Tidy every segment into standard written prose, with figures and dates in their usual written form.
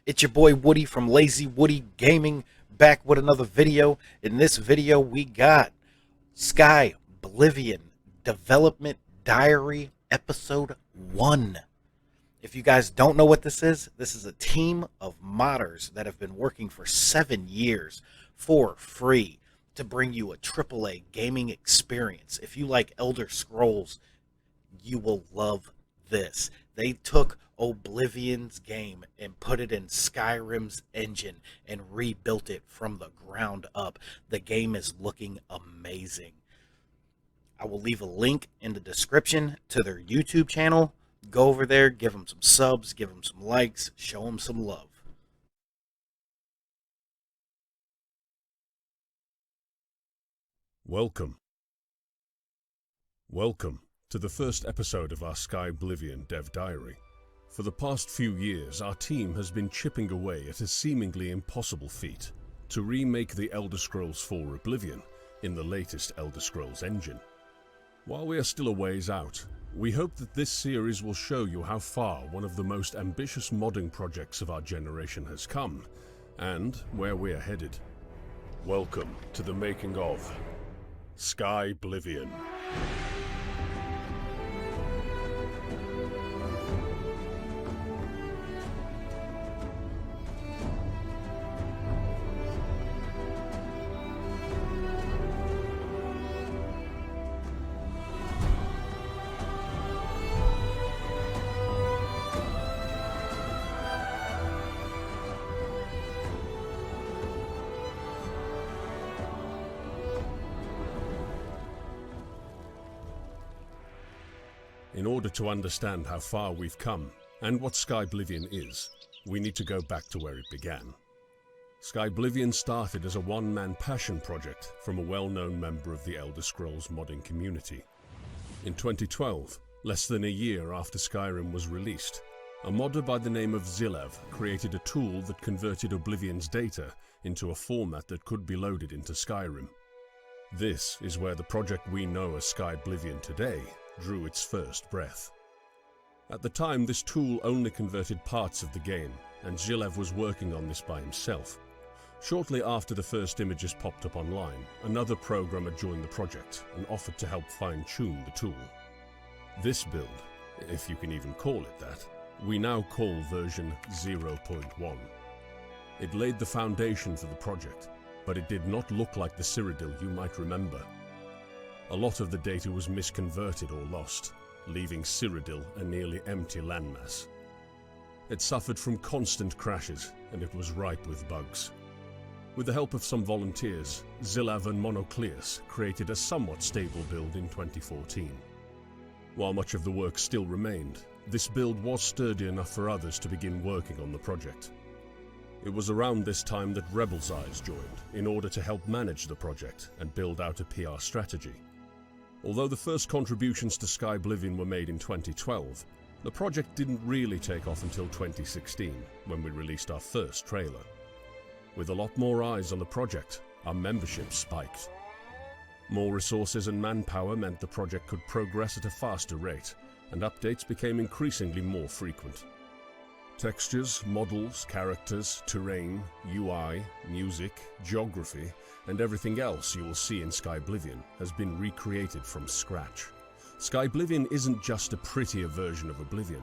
It's your boy Woody from Lazy Woody Gaming, back with another video. In this video we got Skyblivion Development Diary Episode 1. If you guys don't know what this is a team of modders that have been working for 7 years for free to bring you a AAA gaming experience. If you like Elder Scrolls, you will love this. They took Oblivion's game and put it in Skyrim's engine and rebuilt it from the ground up. The game is looking amazing. I will leave a link in the description to their YouTube channel. Go over there, give them some subs, give them some likes, show them some love. Welcome to the first episode of our Skyblivion Dev Diary. For the past few years, our team has been chipping away at a seemingly impossible feat to remake the Elder Scrolls 4 Oblivion in the latest Elder Scrolls engine. While we are still a ways out, we hope that this series will show you how far one of the most ambitious modding projects of our generation has come, and where we are headed. Welcome to the making of Skyblivion. In order to understand how far we've come, and what Skyblivion is, we need to go back to where it began. Skyblivion started as a one-man passion project from a well-known member of the Elder Scrolls modding community. In 2012, less than a year after Skyrim was released, a modder by the name of Zilev created a tool that converted Oblivion's data into a format that could be loaded into Skyrim. This is where the project we know as Skyblivion today drew its first breath. At the time, this tool only converted parts of the game, and Zilev was working on this by himself. Shortly after the first images popped up online, another programmer joined the project and offered to help fine-tune the tool. This build, if you can even call it that, we now call version 0.1. It laid the foundation for the project, but it did not look like the Cyrodiil you might remember. A lot of the data was misconverted or lost, leaving Cyrodiil a nearly empty landmass. It suffered from constant crashes, and it was ripe with bugs. With the help of some volunteers, Zilev and Monocleus created a somewhat stable build in 2014. While much of the work still remained, this build was sturdy enough for others to begin working on the project. It was around this time that Rebel's Eyes joined, in order to help manage the project and build out a PR strategy. Although the first contributions to Skyblivion were made in 2012, the project didn't really take off until 2016, when we released our first trailer. With a lot more eyes on the project, our membership spiked. More resources and manpower meant the project could progress at a faster rate, and updates became increasingly more frequent. Textures, models, characters, terrain, UI, music, geography, and everything else you will see in Skyblivion has been recreated from scratch. Skyblivion isn't just a prettier version of Oblivion,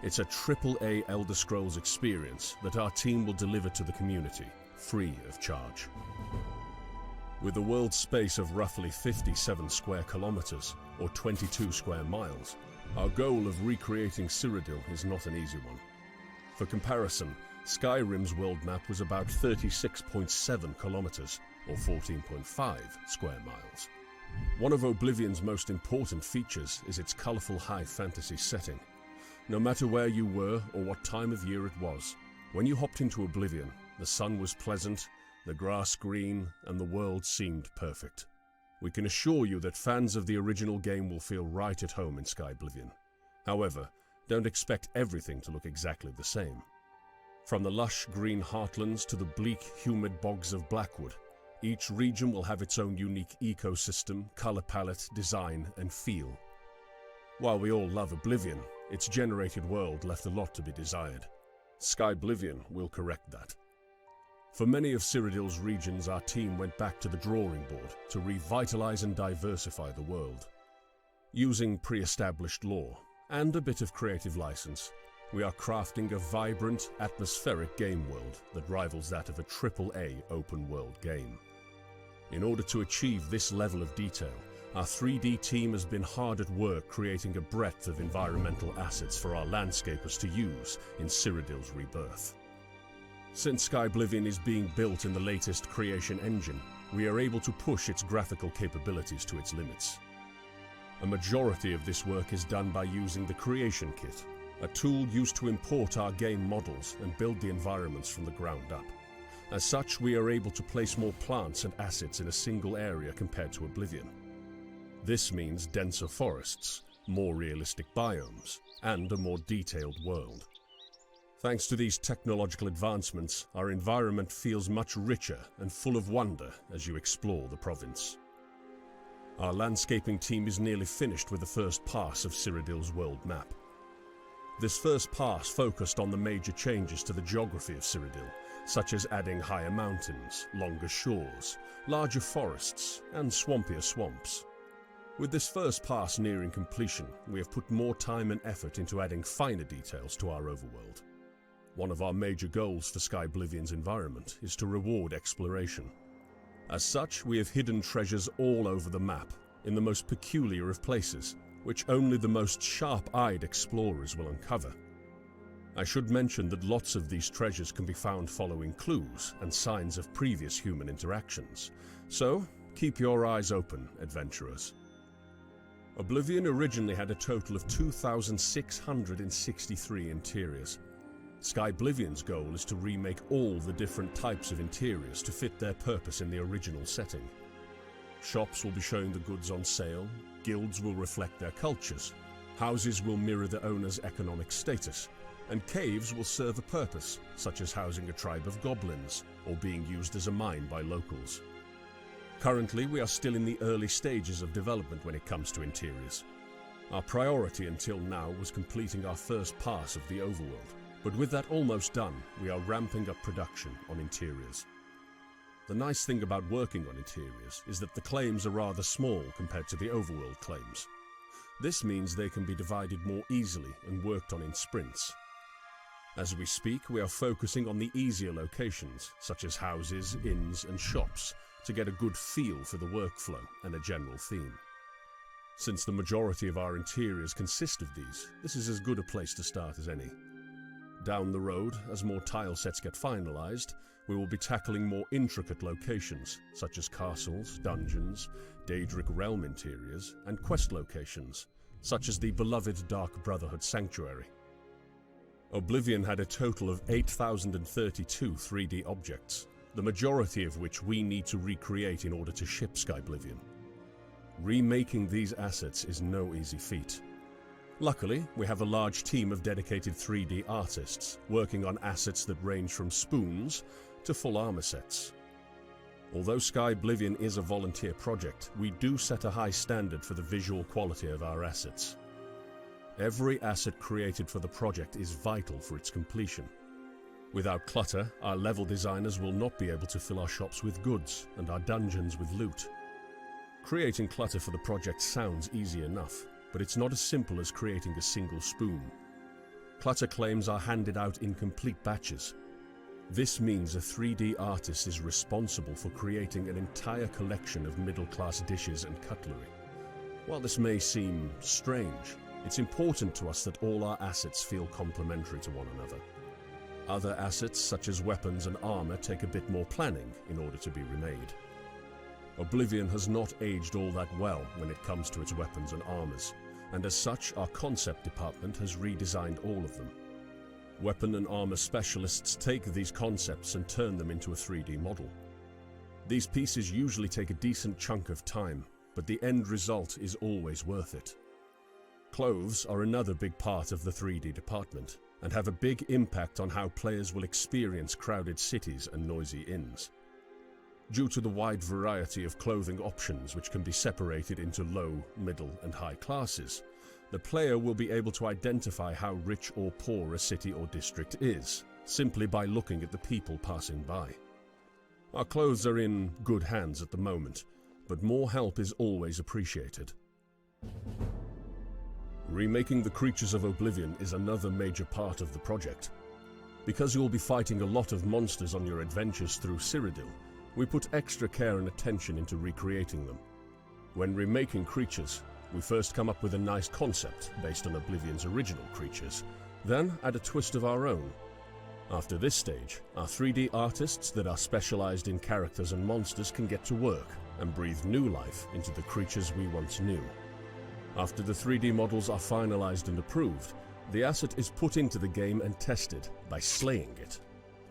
it's a AAA Elder Scrolls experience that our team will deliver to the community, free of charge. With a world space of roughly 57 square kilometers, or 22 square miles, our goal of recreating Cyrodiil is not an easy one. For comparison, Skyrim's world map was about 36.7 kilometers, or 14.5 square miles. One of Oblivion's most important features is its colorful high fantasy setting. No matter where you were or what time of year it was, when you hopped into Oblivion, the sun was pleasant, the grass green, and the world seemed perfect. We can assure you that fans of the original game will feel right at home in Skyblivion. However, don't expect everything to look exactly the same. From the lush green heartlands to the bleak, humid bogs of Blackwood, each region will have its own unique ecosystem, color palette, design, and feel. While we all love Oblivion, its generated world left a lot to be desired. Skyblivion will correct that. For many of Cyrodiil's regions, our team went back to the drawing board to revitalize and diversify the world. Using pre-established lore and a bit of creative license, we are crafting a vibrant, atmospheric game world that rivals that of a AAA open-world game. In order to achieve this level of detail, our 3D team has been hard at work creating a breadth of environmental assets for our landscapers to use in Cyrodiil's rebirth. Since Skyblivion is being built in the latest creation engine, we are able to push its graphical capabilities to its limits. A majority of this work is done by using the Creation Kit, a tool used to import our game models and build the environments from the ground up. As such, we are able to place more plants and assets in a single area compared to Oblivion. This means denser forests, more realistic biomes, and a more detailed world. Thanks to these technological advancements, our environment feels much richer and full of wonder as you explore the province. Our landscaping team is nearly finished with the first pass of Cyrodiil's world map. This first pass focused on the major changes to the geography of Cyrodiil, such as adding higher mountains, longer shores, larger forests, and swampier swamps. With this first pass nearing completion, we have put more time and effort into adding finer details to our overworld. One of our major goals for Skyblivion's environment is to reward exploration. As such, we have hidden treasures all over the map, in the most peculiar of places, which only the most sharp-eyed explorers will uncover. I should mention that lots of these treasures can be found following clues and signs of previous human interactions, so keep your eyes open, adventurers. Oblivion originally had a total of 2,663 interiors. Skyblivion's goal is to remake all the different types of interiors to fit their purpose in the original setting. Shops will be showing the goods on sale, guilds will reflect their cultures, houses will mirror the owner's economic status, and caves will serve a purpose, such as housing a tribe of goblins or being used as a mine by locals. Currently, we are still in the early stages of development when it comes to interiors. Our priority until now was completing our first pass of the overworld. But with that almost done, we are ramping up production on interiors. The nice thing about working on interiors is that the claims are rather small compared to the overworld claims. This means they can be divided more easily and worked on in sprints. As we speak, we are focusing on the easier locations, such as houses, inns, and shops, to get a good feel for the workflow and a general theme. Since the majority of our interiors consist of these, this is as good a place to start as any. Down the road, as more tile sets get finalized, we will be tackling more intricate locations, such as castles, dungeons, Daedric Realm interiors, and quest locations, such as the beloved Dark Brotherhood Sanctuary. Oblivion had a total of 8,032 3D objects, the majority of which we need to recreate in order to ship Skyblivion. Remaking these assets is no easy feat. Luckily, we have a large team of dedicated 3D artists working on assets that range from spoons to full armor sets. Although Skyblivion is a volunteer project, we do set a high standard for the visual quality of our assets. Every asset created for the project is vital for its completion. Without clutter, our level designers will not be able to fill our shops with goods and our dungeons with loot. Creating clutter for the project sounds easy enough, but it's not as simple as creating a single spoon. Clutter claims are handed out in complete batches. This means a 3D artist is responsible for creating an entire collection of middle-class dishes and cutlery. While this may seem strange, it's important to us that all our assets feel complementary to one another. Other assets, such as weapons and armor, take a bit more planning in order to be remade. Oblivion has not aged all that well when it comes to its weapons and armors, and as such, our concept department has redesigned all of them. Weapon and armor specialists take these concepts and turn them into a 3D model. These pieces usually take a decent chunk of time, but the end result is always worth it. Clothes are another big part of the 3D department, and have a big impact on how players will experience crowded cities and noisy inns. Due to the wide variety of clothing options which can be separated into low, middle, and high classes, The player will be able to identify how rich or poor a city or district is, simply by looking at the people passing by. Our clothes are in good hands at the moment, but more help is always appreciated. Remaking the creatures of Oblivion is another major part of the project. Because you'll be fighting a lot of monsters on your adventures through Cyrodiil, we put extra care and attention into recreating them. When remaking creatures, we first come up with a nice concept based on Oblivion's original creatures, then add a twist of our own. After this stage, our 3D artists that are specialized in characters and monsters can get to work and breathe new life into the creatures we once knew. After the 3D models are finalized and approved, the asset is put into the game and tested by slaying it,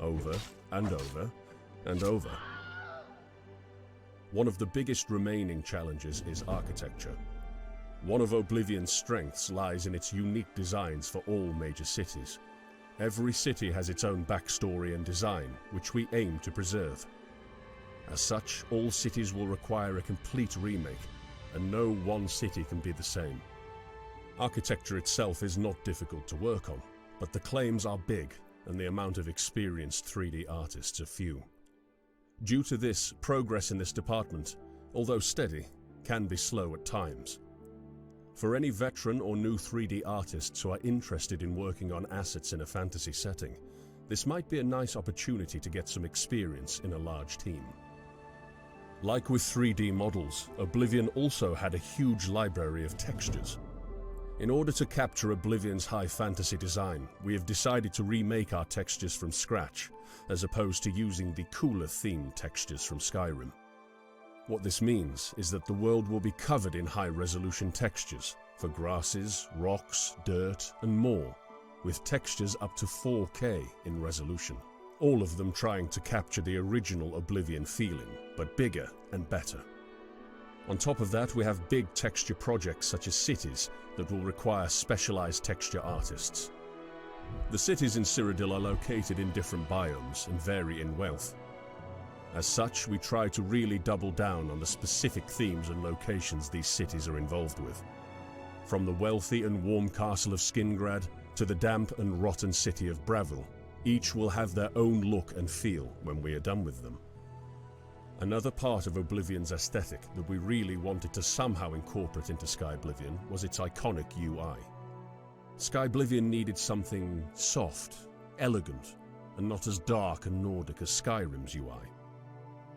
over and over and over. One of the biggest remaining challenges is architecture. One of Oblivion's strengths lies in its unique designs for all major cities. Every city has its own backstory and design, which we aim to preserve. As such, all cities will require a complete remake, and no one city can be the same. Architecture itself is not difficult to work on, but the claims are big, and the amount of experienced 3D artists are few. Due to this, progress in this department, although steady, can be slow at times. For any veteran or new 3D artists who are interested in working on assets in a fantasy setting, this might be a nice opportunity to get some experience in a large team. Like with 3D models, Oblivion also had a huge library of textures. In order to capture Oblivion's high fantasy design, we have decided to remake our textures from scratch, as opposed to using the cooler themed textures from Skyrim. What this means is that the world will be covered in high-resolution textures for grasses, rocks, dirt, and more, with textures up to 4K in resolution, all of them trying to capture the original Oblivion feeling, but bigger and better. On top of that, we have big texture projects such as cities that will require specialized texture artists. The cities in Cyrodiil are located in different biomes and vary in wealth. As such, we try to really double down on the specific themes and locations these cities are involved with. From the wealthy and warm castle of Skingrad to the damp and rotten city of Bravil, each will have their own look and feel when we are done with them. Another part of Oblivion's aesthetic that we really wanted to somehow incorporate into Skyblivion was its iconic UI. Skyblivion needed something soft, elegant, and not as dark and Nordic as Skyrim's UI.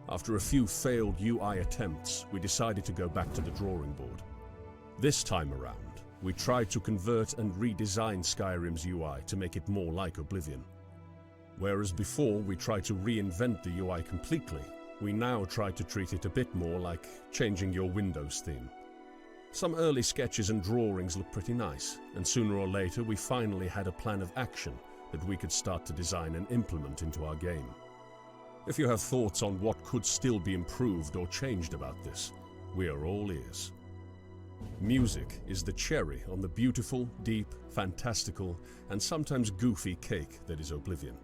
After a few failed UI attempts, we decided to go back to the drawing board. This time around, we tried to convert and redesign Skyrim's UI to make it more like Oblivion. Whereas before we tried to reinvent the UI completely, we now try to treat it a bit more like changing your Windows theme. Some early sketches and drawings look pretty nice, and sooner or later we finally had a plan of action that we could start to design and implement into our game. If you have thoughts on what could still be improved or changed about this, we are all ears. Music is the cherry on the beautiful, deep, fantastical, and sometimes goofy cake that is Oblivion.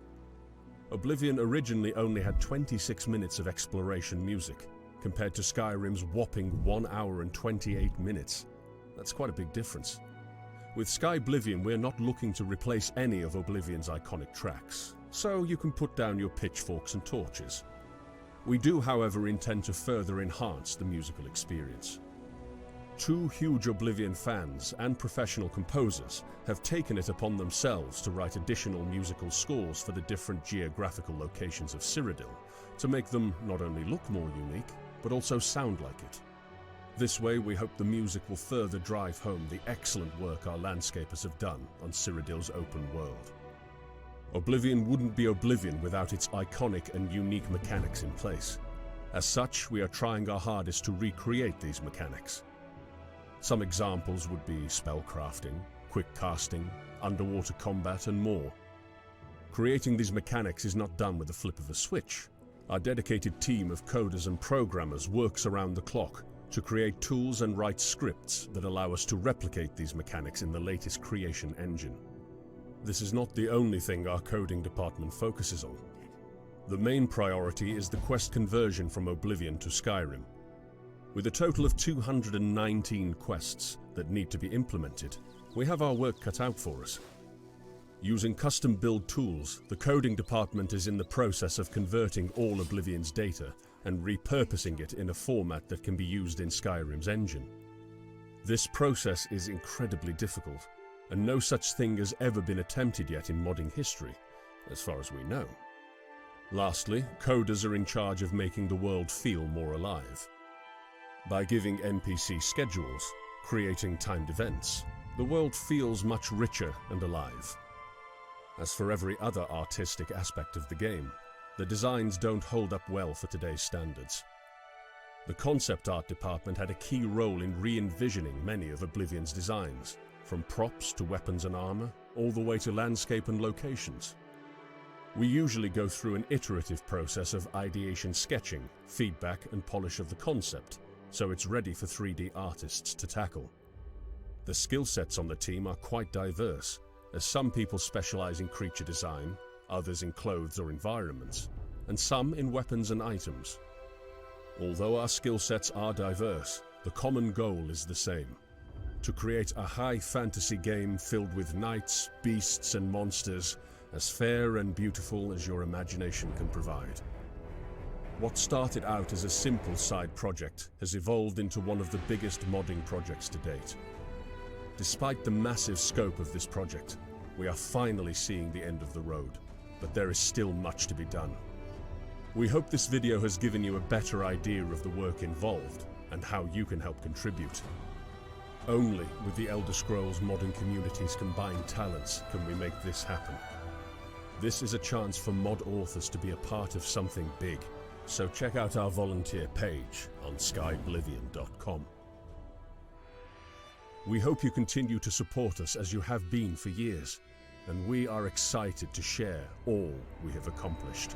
Oblivion originally only had 26 minutes of exploration music, compared to Skyrim's whopping 1 hour and 28 minutes. That's quite a big difference. With Skyblivion, we're not looking to replace any of Oblivion's iconic tracks, so you can put down your pitchforks and torches. We do, however, intend to further enhance the musical experience. Two huge Oblivion fans and professional composers have taken it upon themselves to write additional musical scores for the different geographical locations of Cyrodiil, to make them not only look more unique, but also sound like it. This way, we hope the music will further drive home the excellent work our landscapers have done on Cyrodiil's open world. Oblivion wouldn't be Oblivion without its iconic and unique mechanics in place. As such, we are trying our hardest to recreate these mechanics. Some examples would be spellcrafting, quick casting, underwater combat, and more. Creating these mechanics is not done with the flip of a switch. Our dedicated team of coders and programmers works around the clock to create tools and write scripts that allow us to replicate these mechanics in the latest creation engine. This is not the only thing our coding department focuses on. The main priority is the quest conversion from Oblivion to Skyrim. With a total of 219 quests that need to be implemented, we have our work cut out for us. Using custom-build tools, the coding department is in the process of converting all Oblivion's data and repurposing it in a format that can be used in Skyrim's engine. This process is incredibly difficult, and no such thing has ever been attempted yet in modding history, as far as we know. Lastly, coders are in charge of making the world feel more alive. By giving NPC schedules, creating timed events, the world feels much richer and alive. As for every other artistic aspect of the game, the designs don't hold up well for today's standards. The concept art department had a key role in re-envisioning many of Oblivion's designs, from props to weapons and armor, all the way to landscape and locations. We usually go through an iterative process of ideation sketching, feedback and polish of the concept, so it's ready for 3D artists to tackle. The skill sets on the team are quite diverse, as some people specialize in creature design, others in clothes or environments, and some in weapons and items. Although our skill sets are diverse, the common goal is the same: to create a high fantasy game filled with knights, beasts and monsters, as fair and beautiful as your imagination can provide. What started out as a simple side project has evolved into one of the biggest modding projects to date. Despite the massive scope of this project, we are finally seeing the end of the road, but there is still much to be done. We hope this video has given you a better idea of the work involved and how you can help contribute. Only with the Elder Scrolls modding community's combined talents can we make this happen. This is a chance for mod authors to be a part of something big, so check out our volunteer page on Skyblivion.com. We hope you continue to support us as you have been for years, and we are excited to share all we have accomplished.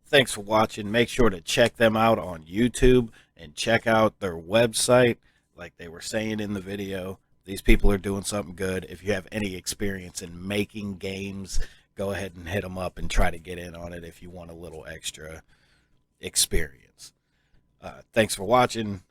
Thanks for watching. Make sure to check them out on YouTube and check out their website. Like they were saying in the video, these people are doing something good. If you have any experience in making games, go ahead and hit them up and try to get in on it if you want a little extra experience. Thanks for watching.